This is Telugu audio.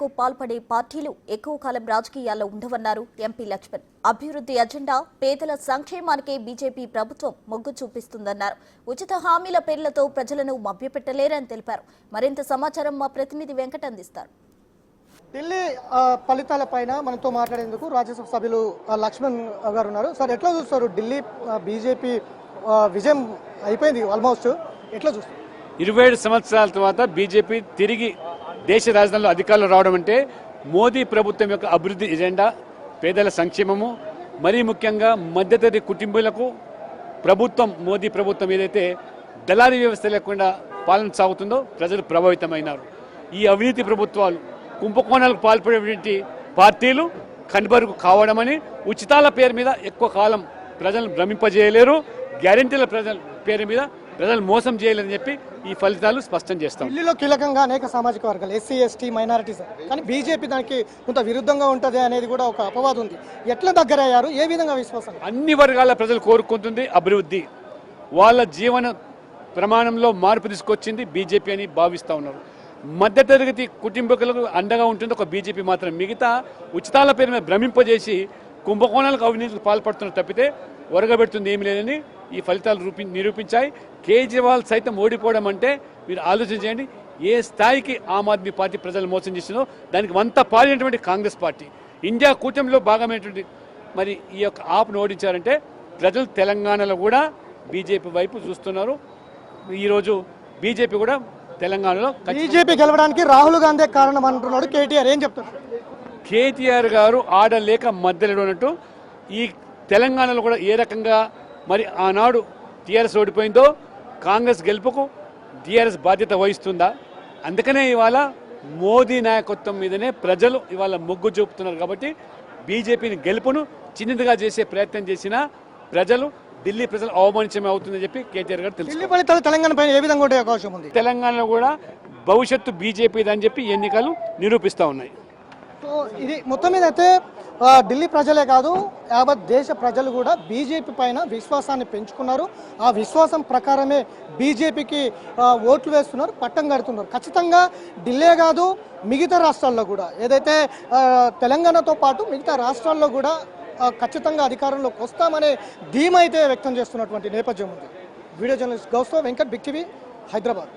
కుట్రలకు పాల్పడే పార్టీలు ఎక్కువ కాలం రాజకీయాల్లో ఉండవన్నారు ఎంపీ లక్ష్మణ్. అభివృద్ధి ఎజెండా పేదల సంక్షేమానికే బీజేపీ ప్రభుత్వం మొగ్గు చూపిస్తుందన్నారు. ఉచిత హామీల పేర్లతో ప్రజలను మభ్యపెట్టలేరని తెలిపారు. మరింత సమాచారం మా ప్రతినిధి వెంకట్ అందిస్తారు. ఢిల్లీ ఫలితాలపైన మనతో మాట్లాడేందుకు రాజ్యసభ సభ్యులు లక్ష్మణ్ గారు ఉన్నారు. సార్, ఎట్లా చూస్తారు? ఢిల్లీ బీజేపీ విజయం అయిపోయింది ఆల్మోస్ట్, ఎట్లా చూస్తారు? 27 సంవత్సరాల తర్వాత బీజేపీ తిరిగి దేశ రాజధానిలో అధికారంలో రావడం అంటే మోదీ ప్రభుత్వం యొక్క అభివృద్ధి ఎజెండా, పేదల సంక్షేమము, మరీ ముఖ్యంగా మధ్యతరగతి కుటుంబాలకు ప్రభుత్వం, మోదీ ప్రభుత్వం ఏదైతే దళారీ వ్యవస్థ లేకుండా పాలన సాగుతుందో ప్రజలు ప్రభావితమైనారు. ఈ అవినీతి ప్రభుత్వాలు, కుంభకోణాలకు పాల్పడేటువంటి పార్టీలు కనుబరుగు కావడమని, ఉచితాల పేరు మీద ఎక్కువ కాలం ప్రజలను భ్రమింపజేయలేరు, గ్యారెంటీల ప్రజల పేరు మీద ప్రజలు మోసం చేయలేదని చెప్పి ఈ ఫలితాలు స్పష్టం చేస్తాం. ఢిల్లీలో కీలకంగా అనేక సామాజిక వర్గాలు, ఎస్సీ, ఎస్టీ, మైనారిటీస్, కానీ బీజేపీ దానికి కొంత విరుద్ధంగా ఉంటుంది అనేది కూడా ఒక అపవాదం ఉంది. ఎట్లా దగ్గరయ్యారు? ఏ విధంగా విశ్వాసం? అన్ని వర్గాల ప్రజలు కోరుకుంటుంది అభివృద్ధి, వాళ్ళ జీవన ప్రమాణంలో మార్పు తీసుకొచ్చింది బీజేపీ అని భావిస్తూ ఉన్నారు. మధ్యతరగతి కుటుంబీకులకు అండగా ఉంటుంది ఒక బీజేపీ మాత్రం. మిగతా ఉచితాల పేరు మీద భ్రమింపజేసి కుంభకోణాలకు అవినీతికి పాల్పడుతున్న తప్పితే ఒరగబెడుతుంది ఏమి లేదని ఈ ఫలితాలు నిరూపించాయి. కేజ్రీవాల్ సైతం ఓడిపోవడం అంటే మీరు ఆలోచన చేయండి, ఏ స్థాయికి ఆమ్ ఆద్మీ పార్టీ ప్రజలు మోసం చేసిందో దానికి వంత పాలినటువంటి కాంగ్రెస్ పార్టీ, ఇండియా కూటమిలో భాగమైనటువంటి మరి ఈ యొక్క ఆప్ను ఓడించారంటే ప్రజలు తెలంగాణలో కూడా బీజేపీ వైపు చూస్తున్నారు. ఈరోజు బీజేపీ కూడా తెలంగాణలో బీజేపీ గెలవడానికి రాహుల్ గాంధీ కారణం అంటున్నాడు కేటీఆర్. ఏం చెప్తారు? కేటీఆర్ గారు ఆడలేక మధ్యలో ఉన్నట్టు ఈ తెలంగాణలో కూడా ఏ రకంగా మరి ఆనాడు టీఆర్ఎస్ ఓడిపోయిందో కాంగ్రెస్ గెలుపుకు టీఆర్ఎస్ బాధ్యత వహిస్తుందా? అందుకనే ఇవాళ మోదీ నాయకత్వం మీదనే ప్రజలు ఇవాళ మొగ్గు చూపుతున్నారు. కాబట్టి బీజేపీని గెలుపును చిన్నదిగా చేసే ప్రయత్నం చేసినా ప్రజలు, ఢిల్లీ ప్రజలు అవమానించమే అవుతుందని చెప్పి కేటీఆర్ గారు తెలుసు. తెలంగాణ పైన ఏ విధంగా ఉండే అవకాశం ఉంది? తెలంగాణలో కూడా భవిష్యత్తు బీజేపీది అని చెప్పి ఎన్నికలు నిరూపిస్తూ ఉన్నాయి. సో ఇది మొత్తం మీద అయితే ఢిల్లీ ప్రజలే కాదు, యావత్ దేశ ప్రజలు కూడా బీజేపీ పైన విశ్వాసాన్ని పెంచుకున్నారు. ఆ విశ్వాసం ప్రకారమే బీజేపీకి ఓట్లు వేస్తున్నారు, పట్టం కడుతున్నారు. ఖచ్చితంగా ఢిల్లీ కాదు, మిగతా రాష్ట్రాల్లో కూడా, ఏదైతే తెలంగాణతో పాటు మిగతా రాష్ట్రాల్లో కూడా ఖచ్చితంగా అధికారంలోకి వస్తామనే ధీమా అయితే వ్యక్తం చేస్తున్నటువంటి నేపథ్యం ఉంది. వీడియో జర్నలిస్ట్ గౌస్తో వెంకట్, బిగ్ టీవీ, హైదరాబాద్.